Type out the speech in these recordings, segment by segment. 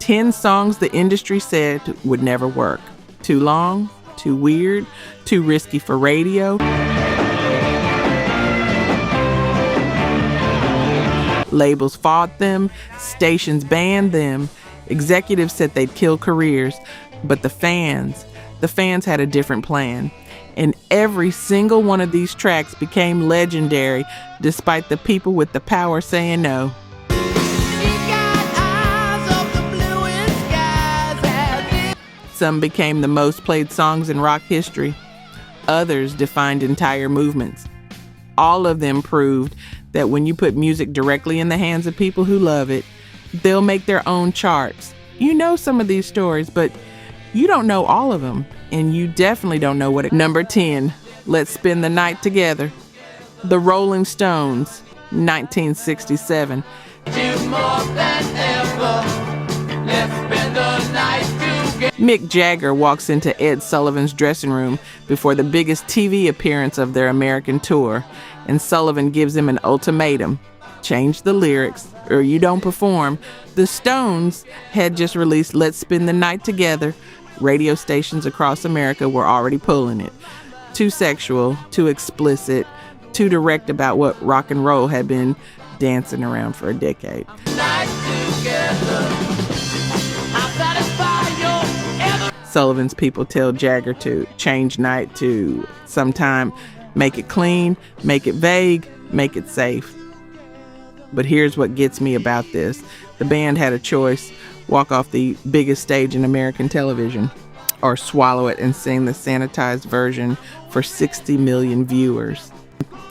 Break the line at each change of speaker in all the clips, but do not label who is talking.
10 songs the industry said would never work. Too long, too weird, too risky for radio. Labels fought them, stations banned them, executives said they'd kill careers, but the fans had a different plan. And every single one of these tracks became legendary despite the people with the power saying no. Some became the most played songs in rock history. Others defined entire movements. All of them proved that when you put music directly in the hands of people who love it, they'll make their own charts. You know some of these stories, but you don't know all of them. And you definitely don't know what it... Number 10, Let's Spend the Night Together. The Rolling Stones, 1967. Mick Jagger walks into Ed Sullivan's dressing room before the biggest TV appearance of their American tour, and Sullivan gives him an ultimatum. Change the lyrics, or you don't perform. The Stones had just released Let's Spend the Night Together. Radio stations across America were already pulling it. Too sexual, too explicit, too direct about what rock and roll had been dancing around for a decade. Sullivan's people tell Jagger to change night to sometime make it clean, make it vague, make it safe. But here's what gets me about this. The band had a choice: walk off the biggest stage in American television, or swallow it and sing the sanitized version for 60 million viewers.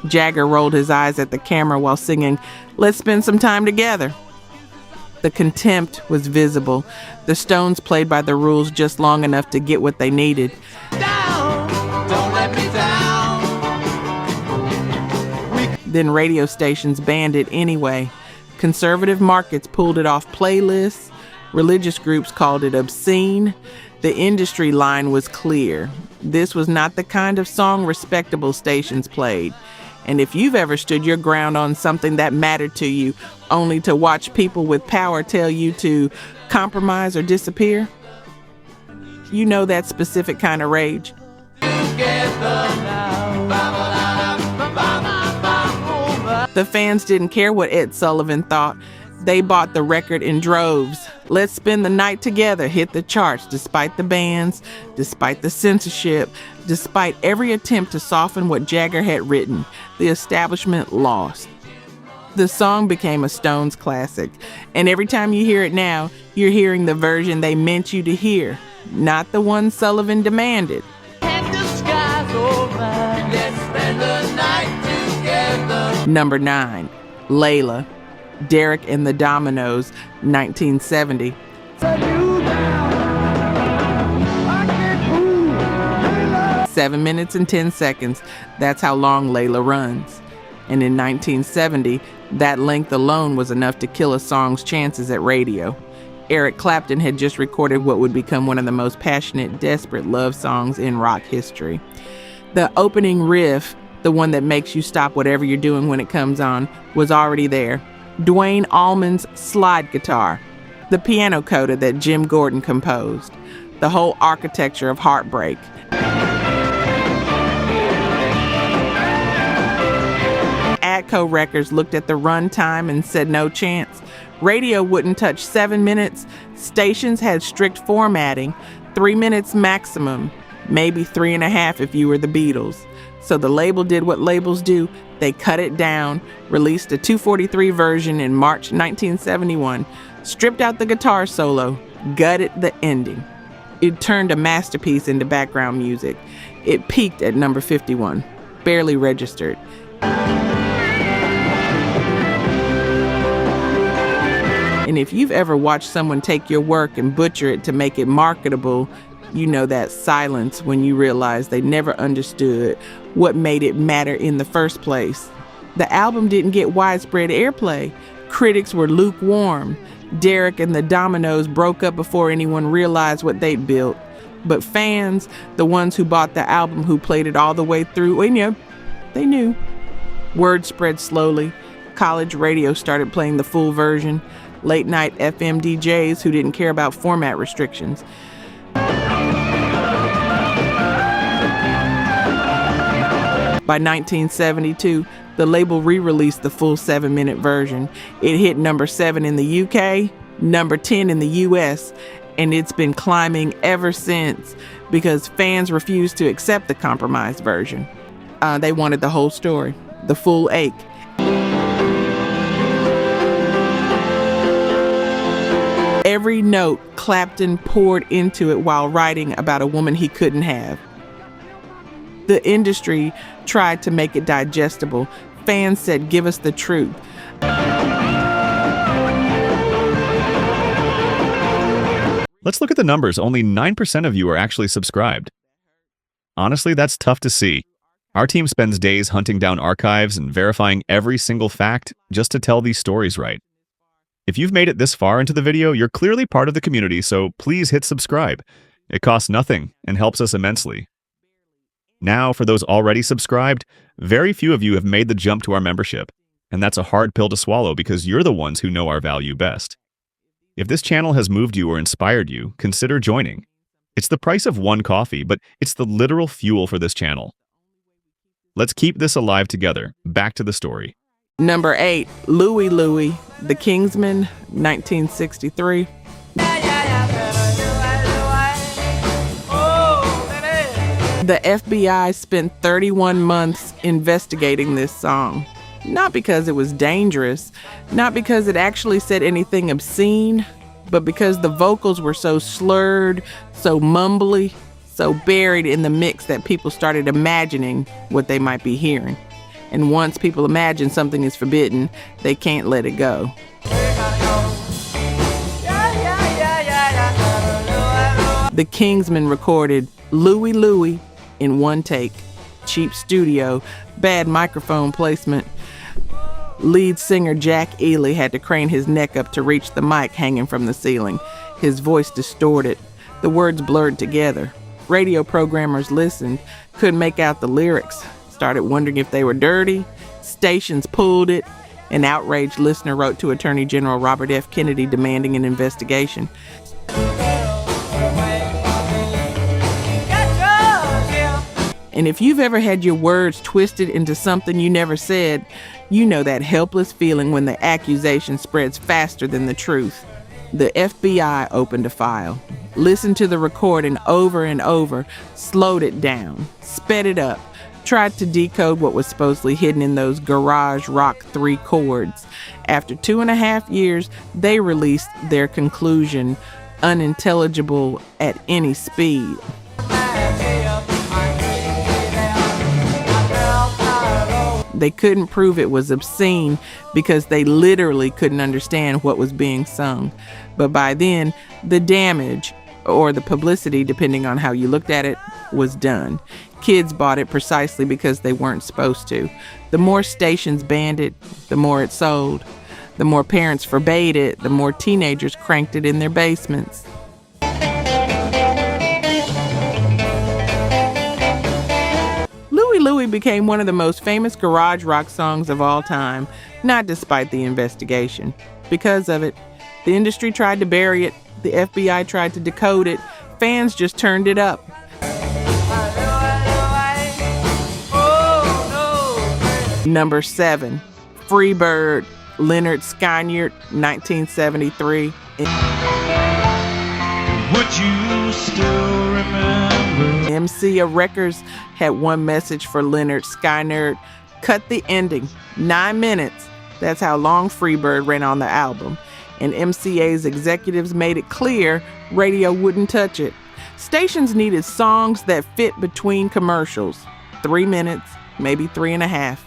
Jagger rolled his eyes at the camera while singing, "Let's Spend Some Time Together." The contempt was visible. The Stones played by the rules just long enough to get what they needed. Down, don't let me down. Then radio stations banned it anyway. Conservative markets pulled it off playlists. Religious groups called it obscene. The industry line was clear. This was not the kind of song respectable stations played. And if you've ever stood your ground on something that mattered to you, only to watch people with power tell you to compromise or disappear, you know that specific kind of rage. The fans didn't care what Ed Sullivan thought. They bought the record in droves. Let's Spend the Night Together hit the charts despite the bans, despite the censorship, despite every attempt to soften what Jagger had written. The establishment lost. The song became a Stones classic, and every time you hear it now, you're hearing the version they meant you to hear, not the one Sullivan demanded. Number 9, Layla. Derek and the Dominos, 1970. 7 minutes and 10 seconds. That's how long Layla runs. And in 1970, that length alone was enough to kill a song's chances at radio. Eric Clapton had just recorded what would become one of the most passionate, desperate love songs in rock history. The opening riff, the one that makes you stop whatever you're doing when it comes on, was already there. Duane Allman's slide guitar, the piano coda that Jim Gordon composed, the whole architecture of heartbreak. Atco Records looked at the runtime and said no chance. Radio wouldn't touch 7 minutes. Stations had strict formatting, 3 minutes maximum, maybe 3.5 if you were the Beatles. So the label did what labels do. They cut it down, released a 243 version in March 1971, stripped out the guitar solo, gutted the ending. It turned a masterpiece into background music. It peaked at number 51, barely registered. And if you've ever watched someone take your work and butcher it to make it marketable, you know that silence when you realize they never understood what made it matter in the first place. The album didn't get widespread airplay. Critics were lukewarm. Derek and the Dominos broke up before anyone realized what they'd built. But fans, the ones who bought the album, who played it all the way through, they knew. Word spread slowly. College radio started playing the full version. late night FM DJs who didn't care about format restrictions. By 1972, the label re-released the full 7-minute version. It hit number 7 in the UK, number 10 in the US, and it's been climbing ever since because fans refused to accept the compromised version. They wanted the whole story, the full ache. Every note Clapton poured into it while writing about a woman he couldn't have. The industry tried to make it digestible. Fans said, "Give us the truth."
Let's look at the numbers. Only 9% of you are actually subscribed. Honestly, that's tough to see. Our team spends days hunting down archives and verifying every single fact just to tell these stories right. If you've made it this far into the video, you're clearly part of the community, so please hit subscribe. It costs nothing and helps us immensely. Now, for those already subscribed, very few of you have made the jump to our membership, and that's a hard pill to swallow because you're the ones who know our value best. If this channel has moved you or inspired you, consider joining. It's the price of one coffee, but it's the literal fuel for this channel. Let's keep this alive together. Back to the story.
Number 8, Louie Louie, the Kingsmen, 1963. The FBI spent 31 months investigating this song. Not because it was dangerous, not because it actually said anything obscene, but because the vocals were so slurred, so mumbly, so buried in the mix that people started imagining what they might be hearing. And once people imagine something is forbidden, they can't let it go. The Kingsmen recorded Louie Louie in one take. Cheap studio, bad microphone placement. Lead singer Jack Ely had to crane his neck up to reach the mic hanging from the ceiling. His voice distorted. The words blurred together. Radio programmers listened, couldn't make out the lyrics, started wondering if they were dirty. Stations pulled it. An outraged listener wrote to Attorney General Robert F. Kennedy demanding an investigation. And if you've ever had your words twisted into something you never said, you know that helpless feeling when the accusation spreads faster than the truth. The FBI opened a file, listened to the recording over and over, slowed it down, sped it up, tried to decode what was supposedly hidden in those garage rock 3 chords. After 2.5 years, they released their conclusion, unintelligible at any speed. They couldn't prove it was obscene because they literally couldn't understand what was being sung. But by then, the damage, or the publicity, depending on how you looked at it, was done. Kids bought it precisely because they weren't supposed to. The more stations banned it, the more it sold. The more parents forbade it, the more teenagers cranked it in their basements. Louie became one of the most famous garage rock songs of all time, not despite the investigation. Because of it, the industry tried to bury it, the FBI tried to decode it, fans just turned it up. Number 7, Freebird, Lynyrd Skynyrd, 1973. Would you still remember? MCA Records had one message for Lynyrd Skynyrd: cut the ending, 9 minutes. That's how long Freebird ran on the album. And MCA's executives made it clear radio wouldn't touch it. Stations needed songs that fit between commercials. 3 minutes, maybe 3.5.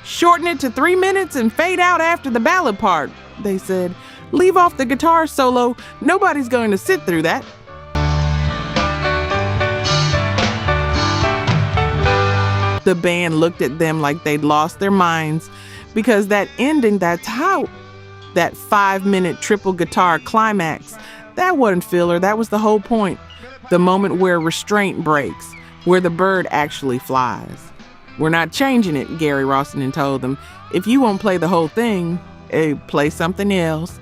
Shorten it to 3 minutes and fade out after the ballad part, they said. Leave off the guitar solo. Nobody's going to sit through that. The band looked at them like they'd lost their minds because that ending, that's how, that 5-minute triple guitar climax, that wasn't filler. That was the whole point. The moment where restraint breaks, where the bird actually flies. We're not changing it, Gary Rossington told them. If you won't play the whole thing, play something else.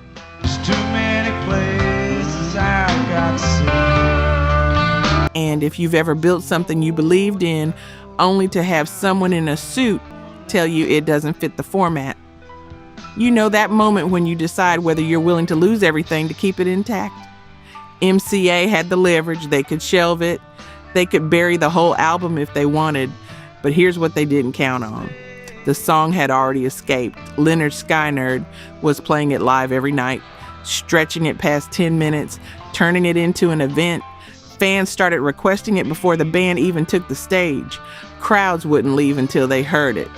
And if you've ever built something you believed in only to have someone in a suit tell you it doesn't fit the format, you know that moment when you decide whether you're willing to lose everything to keep it intact. MCA had the leverage. They could shelve it. They could bury the whole album if they wanted. But here's what they didn't count on. The song had already escaped. Lynyrd Skynyrd was playing it live every night, stretching it past 10 minutes, turning it into an event. Fans started requesting it before the band even took the stage. Crowds wouldn't leave until they heard it.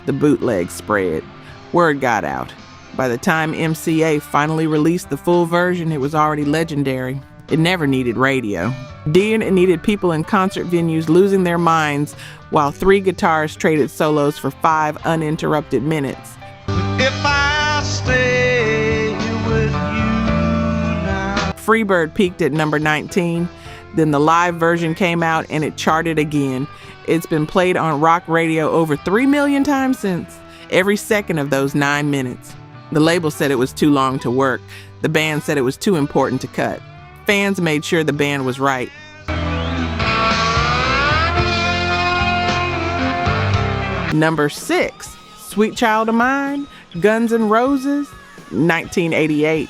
The bootleg spread. Word got out. By the time MCA finally released the full version, it was already legendary. It never needed radio. It needed people in concert venues losing their minds while 3 guitarists traded solos for 5 uninterrupted minutes. If I stay with you now. Freebird peaked at number 19. Then the live version came out and it charted again. It's been played on rock radio over 3 million times since. Every second of those 9 minutes. The label said it was too long to work. The band said it was too important to cut. Fans made sure the band was right. Number 6, Sweet Child of Mine, Guns N' Roses, 1988.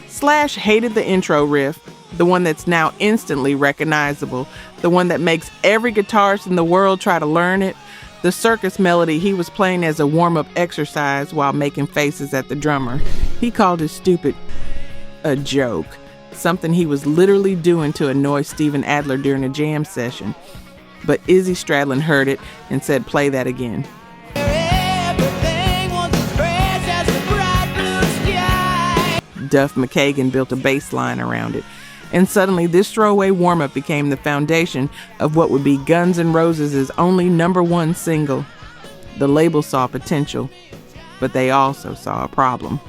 Slash hated the intro riff, the one that's now instantly recognizable, the one that makes every guitarist in the world try to learn it, the circus melody he was playing as a warm-up exercise while making faces at the drummer. He called it stupid a joke, something he was literally doing to annoy Steven Adler during a jam session. But Izzy Stradlin heard it and said, "Play that again." Duff McKagan built a bass line around it. And suddenly this throwaway warm-up became the foundation of what would be Guns N' Roses' only #1 single. The label saw potential, but they also saw a problem.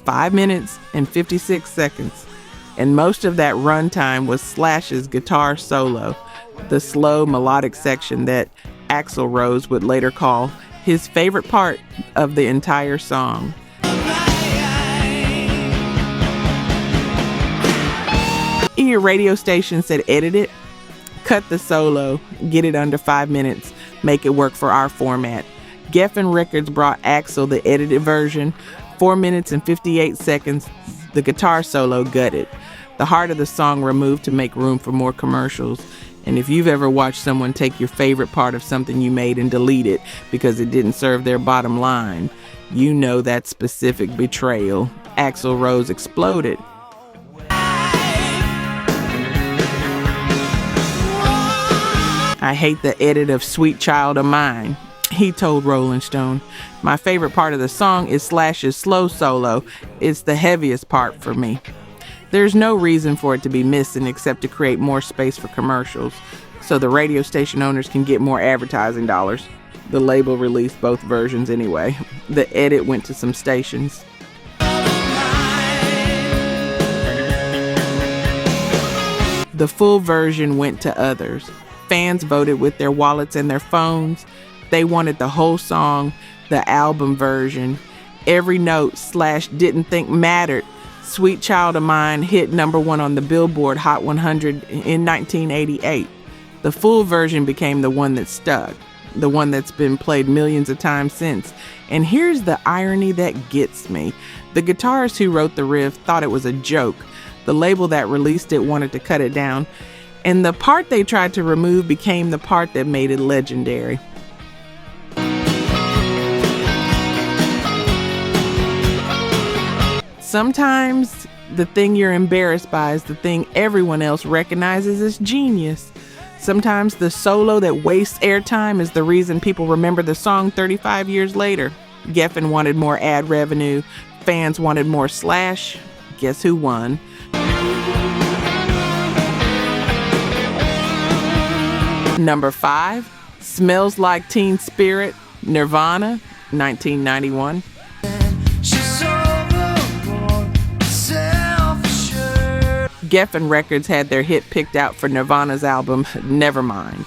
5 minutes and 56 seconds. And most of that runtime was Slash's guitar solo, the slow melodic section that Axl Rose would later call his favorite part of the entire song. Your radio station said edit it, cut the solo, get it under 5 minutes, make it work for our format. Geffen Records brought Axl the edited version, 4 minutes and 58 seconds, the guitar solo gutted. The heart of the song removed to make room for more commercials. And if you've ever watched someone take your favorite part of something you made and delete it because it didn't serve their bottom line, you know that specific betrayal. Axl Rose exploded. "I hate the edit of Sweet Child of Mine," he told Rolling Stone. "My favorite part of the song is Slash's slow solo. It's the heaviest part for me. There's no reason for it to be missing except to create more space for commercials, so the radio station owners can get more advertising dollars." The label released both versions anyway. The edit went to some stations. The full version went to others. Fans voted with their wallets and their phones. They wanted the whole song, the album version. Every note Slash didn't think mattered. Sweet Child of Mine hit #1 on the Billboard Hot 100 in 1988. The full version became the one that stuck, the one that's been played millions of times since. And here's the irony that gets me. The guitarist who wrote the riff thought it was a joke. The label that released it wanted to cut it down. And the part they tried to remove became the part that made it legendary. Sometimes the thing you're embarrassed by is the thing everyone else recognizes as genius. Sometimes the solo that wastes airtime is the reason people remember the song 35 years later. Geffen wanted more ad revenue. Fans wanted more Slash. Guess who won? Number 5, Smells Like Teen Spirit, Nirvana, 1991. Geffen Records had their hit picked out for Nirvana's album, Nevermind.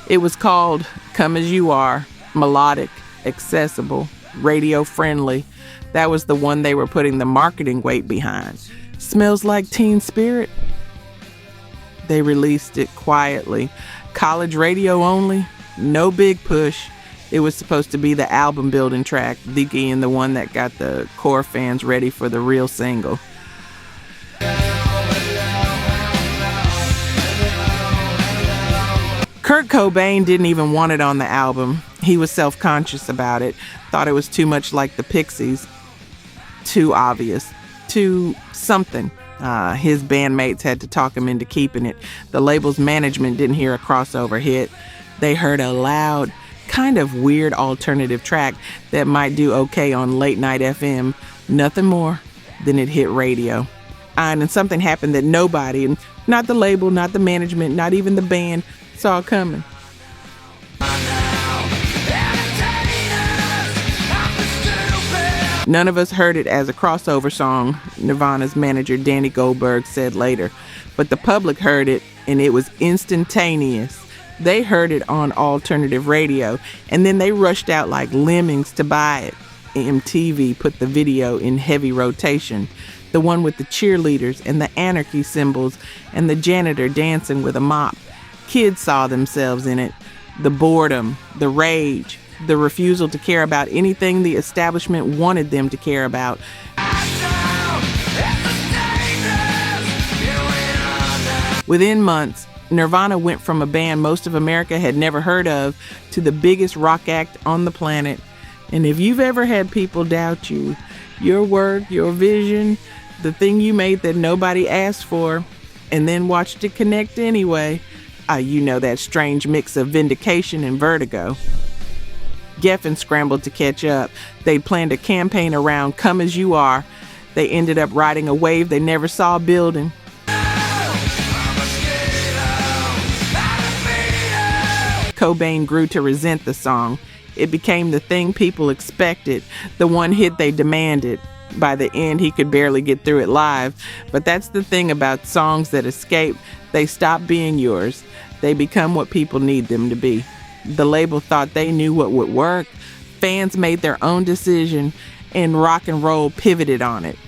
It was called Come As You Are, melodic, accessible, radio friendly. That was the one they were putting the marketing weight behind. Smells like Teen Spirit. They released it quietly. College radio only, no big push. It was supposed to be the album building track, and the one that got the core fans ready for the real single. Kurt Cobain didn't even want it on the album. He was self-conscious about it, thought it was too much like the Pixies, too obvious, too something. His bandmates had to talk him into keeping it. The label's management didn't hear a crossover hit. They heard a loud, kind of weird alternative track that might do okay on late night FM. Nothing more than it hit radio. And something happened that nobody, and not the label, not the management, not even the band, saw coming. None of us heard it as a crossover song, Nirvana's manager Danny Goldberg said later. But the public heard it, and it was instantaneous. They heard it on alternative radio, and then they rushed out like lemmings to buy it. MTV put the video in heavy rotation. The one with the cheerleaders and the anarchy symbols and the janitor dancing with a mop. Kids saw themselves in it. The boredom, the rage, the refusal to care about anything the establishment wanted them to care about. Within months, Nirvana went from a band most of America had never heard of to the biggest rock act on the planet. And if you've ever had people doubt you, your work, your vision, the thing you made that nobody asked for, and then watched it connect anyway, you know that strange mix of vindication and vertigo. Geffen scrambled to catch up. They planned a campaign around Come As You Are. They ended up riding a wave they never saw building. Cobain grew to resent the song. It became the thing people expected, the one hit they demanded. By the end, he could barely get through it live. But that's the thing about songs that escape. They stop being yours. They become what people need them to be. The label thought they knew what would work. Fans made their own decision, and rock and roll pivoted on it.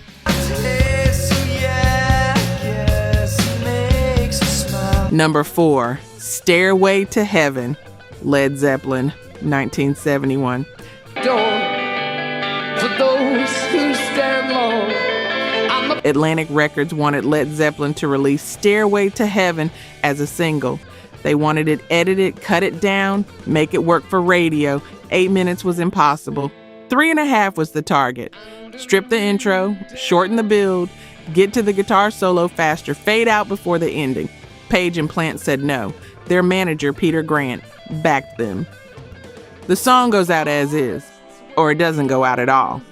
Number 4, Stairway to Heaven, Led Zeppelin, 1971. Atlantic Records wanted Led Zeppelin to release Stairway to Heaven as a single. They wanted it edited, cut it down, make it work for radio. 8 minutes was impossible. 3.5 was the target. Strip the intro, shorten the build, get to the guitar solo faster, fade out before the ending. Page and Plant said no. Their manager, Peter Grant, backed them. The song goes out as is, or it doesn't go out at all.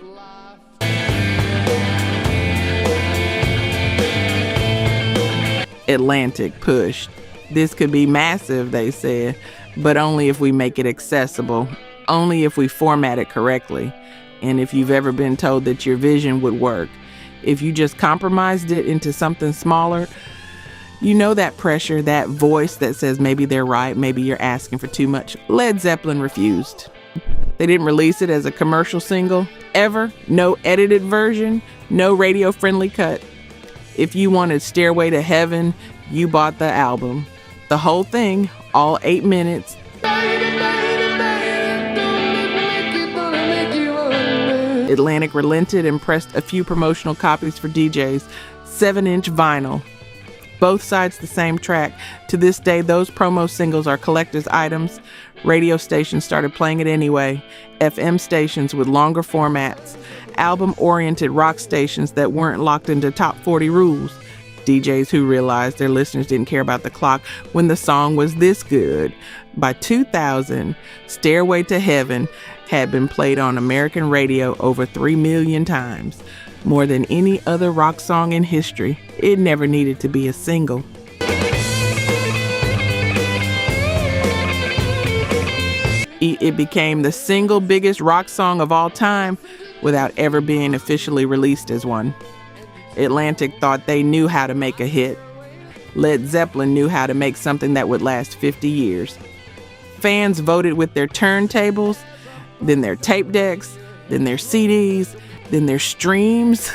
Atlantic pushed. This could be massive, they said, but only if we make it accessible, only if we format it correctly, and if you've ever been told that your vision would work. If you just compromised it into something smaller, you know that pressure, that voice that says maybe they're right, maybe you're asking for too much. Led Zeppelin refused. They didn't release it as a commercial single, ever. No edited version, no radio-friendly cut. If you wanted Stairway to Heaven, you bought the album. The whole thing, all 8 minutes. Atlantic relented and pressed a few promotional copies for DJs. 7-inch vinyl. Both sides the same track. To this day, those promo singles are collector's items. Radio stations started playing it anyway. FM stations with longer formats. Album-oriented rock stations that weren't locked into top 40 rules. DJs who realized their listeners didn't care about the clock when the song was this good. By 2000, Stairway to Heaven had been played on American radio over 3 million times. More than any other rock song in history, it never needed to be a single. It became the single biggest rock song of all time without ever being officially released as one. Atlantic thought they knew how to make a hit. Led Zeppelin knew how to make something that would last 50 years. Fans voted with their turntables. then their tape decks, then their CDs, then their streams.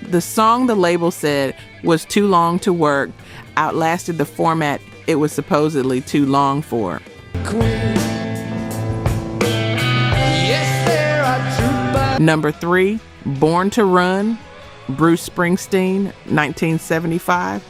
The song, the label said, was too long to work, outlasted the format it was supposedly too long for. Number 3, Born to Run, Bruce Springsteen, 1975.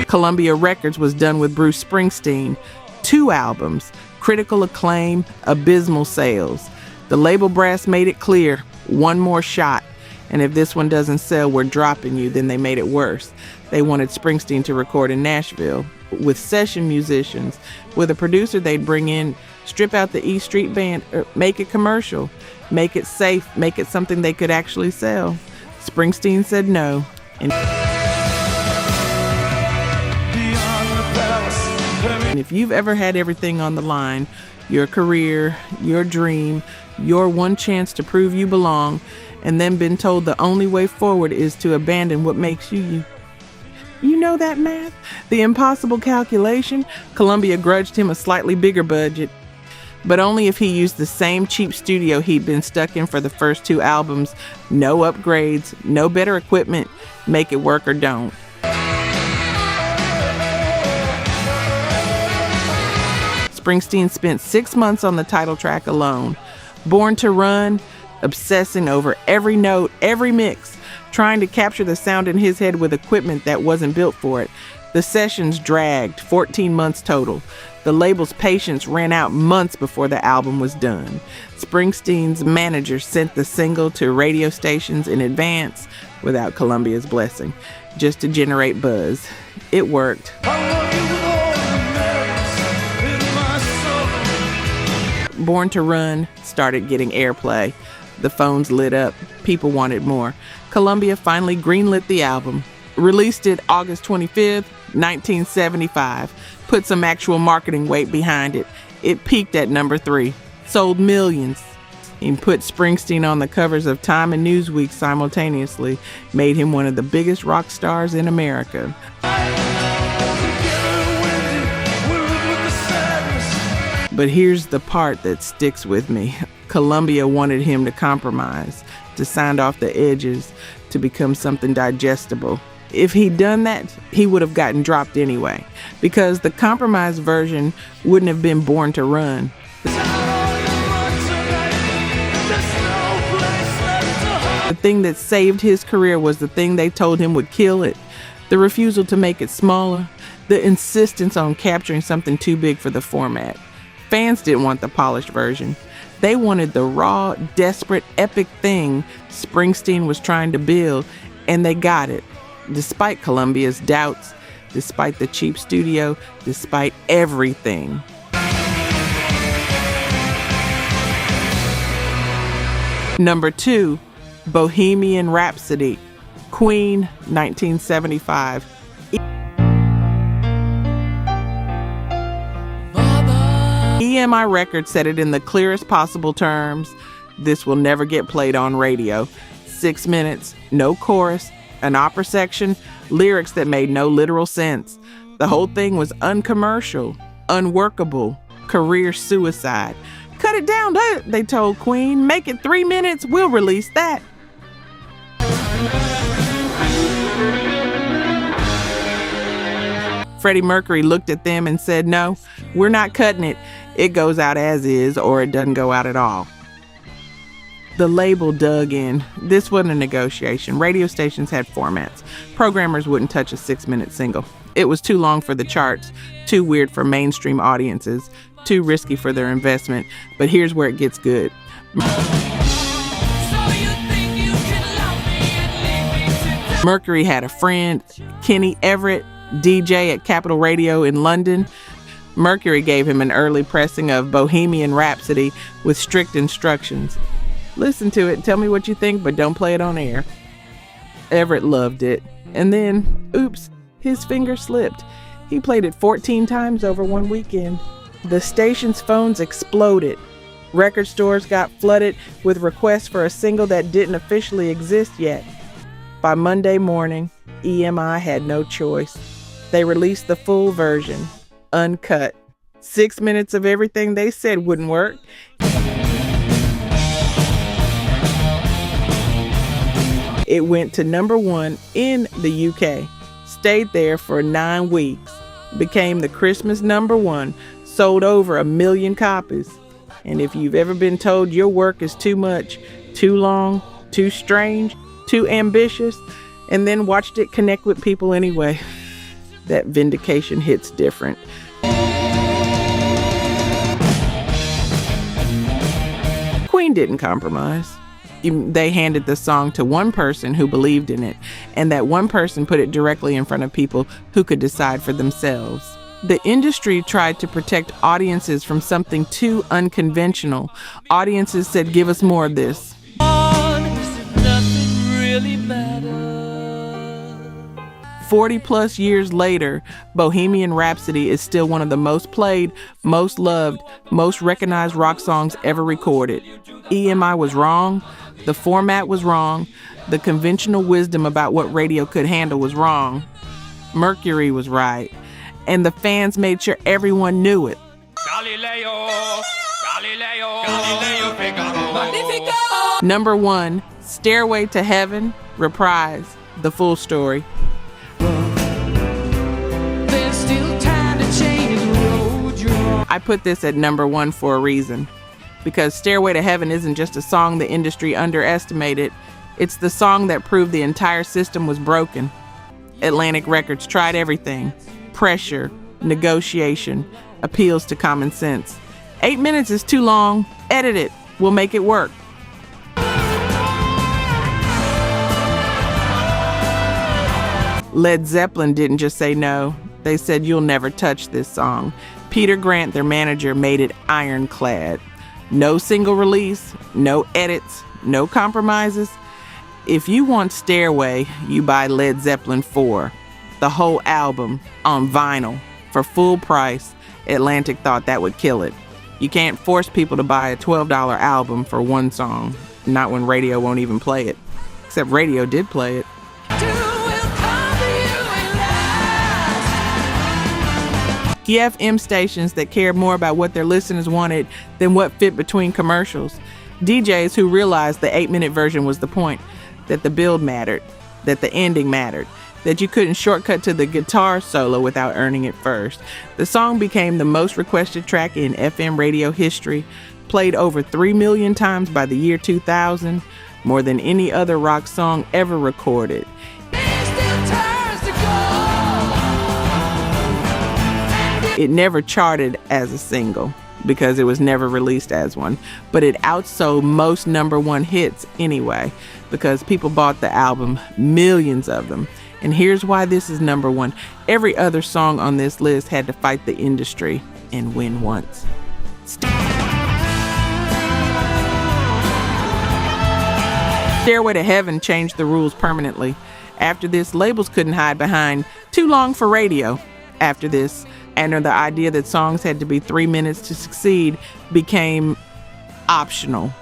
Columbia Records was done with Bruce Springsteen. 2 albums, critical acclaim, abysmal sales. The label brass made it clear, one more shot. And if this one doesn't sell, we're dropping you. Then they made it worse. They wanted Springsteen to record in Nashville with session musicians, with a producer they'd bring in, strip out the E Street Band, make it commercial, make it safe, make it something they could actually sell. Springsteen said no. And if you've ever had everything on the line, your career, your dream, your one chance to prove you belong, and then been told the only way forward is to abandon what makes you you. You know that math? The impossible calculation? Columbia grudged him a slightly bigger budget, but only if he used the same cheap studio he'd been stuck in for the first 2 albums. No upgrades, no better equipment. Make it work or don't. Springsteen spent 6 months on the title track alone. Born to Run, obsessing over every note, every mix, trying to capture the sound in his head with equipment that wasn't built for it. The sessions dragged, 14 months total. The label's patience ran out months before the album was done. Springsteen's manager sent the single to radio stations in advance without Columbia's blessing, just to generate buzz. It worked. Born to Run started getting airplay. The phones lit up. People wanted more. Columbia finally greenlit the album. Released it August 25th, 1975. Put some actual marketing weight behind it. It peaked at number 3. Sold millions. And put Springsteen on the covers of Time and Newsweek simultaneously. Made him one of the biggest rock stars in America. But here's the part that sticks with me. Columbia wanted him to compromise, to sand off the edges, to become something digestible. If he'd done that, he would have gotten dropped anyway, because the compromised version wouldn't have been Born to Run. The thing that saved his career was the thing they told him would kill it. The refusal to make it smaller, the insistence on capturing something too big for the format. Fans didn't want the polished version. They wanted the raw, desperate, epic thing Springsteen was trying to build, and they got it. Despite Columbia's doubts, despite the cheap studio, despite everything. Number 2, Bohemian Rhapsody, Queen, 1975. EMI Records said it in the clearest possible terms. This will never get played on radio. 6 minutes, no chorus, an opera section, lyrics that made no literal sense. The whole thing was uncommercial, unworkable, career suicide. Cut it down, they told Queen. Make it 3 minutes, we'll release that. Freddie Mercury looked at them and said, no, we're not cutting it. It goes out as is, or it doesn't go out at all. The label dug in. This wasn't a negotiation. Radio stations had formats. Programmers wouldn't touch a 6-minute single. It was too long for the charts, too weird for mainstream audiences, too risky for their investment. But here's where it gets good. Mercury had a friend, Kenny Everett, DJ at Capital Radio in London. Mercury gave him an early pressing of Bohemian Rhapsody with strict instructions. Listen to it and tell me what you think, but don't play it on air. Everett loved it. And then, oops, his finger slipped. He played it 14 times over one weekend. The station's phones exploded. Record stores got flooded with requests for a single that didn't officially exist yet. By Monday morning, EMI had no choice. They released the full version. uncut. 6 minutes of everything they said wouldn't work. It went to number 1 in the UK, stayed there for 9 weeks, became the Christmas number 1, sold over 1 million copies. And if you've ever been told your work is too much, too long, too strange, too ambitious, and then watched it connect with people anyway, that vindication hits different. Queen didn't compromise. They handed the song to one person who believed in it, and that one person put it directly in front of people who could decide for themselves. The industry tried to protect audiences from something too unconventional. Audiences said, give us more of this. 40 plus years later, Bohemian Rhapsody is still one of the most played, most loved, most recognized rock songs ever recorded. EMI was wrong. The format was wrong. The conventional wisdom about what radio could handle was wrong. Mercury was right. And the fans made sure everyone knew it. Galileo, Galileo, Galileo Figaro. Number 1, Stairway to Heaven, reprise, the full story. There's still time to change the road you're on. I put this at number 1 for a reason. Because Stairway to Heaven isn't just a song the industry underestimated. It's the song that proved the entire system was broken. Atlantic Records tried everything. Pressure, negotiation, appeals to common sense. 8 minutes is too long. Edit it. We'll make it work. Led Zeppelin didn't just say no. They said, you'll never touch this song. Peter Grant, their manager, made it ironclad. No single release, no edits, no compromises. If you want Stairway, you buy Led Zeppelin 4. The whole album on vinyl for full price. Atlantic thought that would kill it. You can't force people to buy a $12 album for one song, not when radio won't even play it. Except radio did play it. You have FM stations that cared more about what their listeners wanted than what fit between commercials. DJs who realized the 8-minute version was the point, that the build mattered, that the ending mattered, that you couldn't shortcut to the guitar solo without earning it first. The song became the most requested track in FM radio history, played over 3 million times by the year 2000, more than any other rock song ever recorded. It never charted as a single because it was never released as one, but it outsold most number 1 hits anyway because people bought the album, millions of them. And here's why this is number 1. Every other song on this list had to fight the industry and win once. Stairway to Heaven changed the rules permanently. After this, labels couldn't hide behind too long for radio. After this, and the idea that songs had to be 3 minutes to succeed became optional.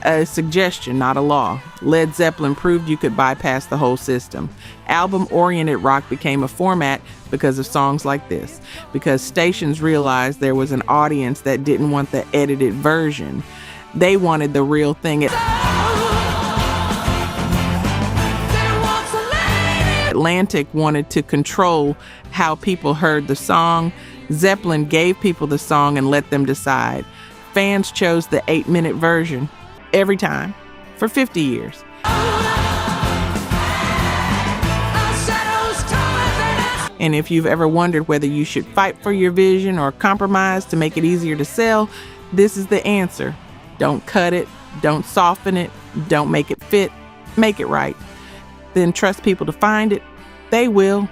A suggestion, not a law. Led Zeppelin proved you could bypass the whole system. Album-oriented rock became a format because of songs like this, because stations realized there was an audience that didn't want the edited version. They wanted the real thing. Atlantic wanted to control how people heard the song. Zeppelin gave people the song and let them decide. Fans chose the 8-minute version every time for 50 years. And if you've ever wondered whether you should fight for your vision or compromise to make it easier to sell, this is the answer. Don't cut it, don't soften it, don't make it fit, make it right. Then trust people to find it. They will.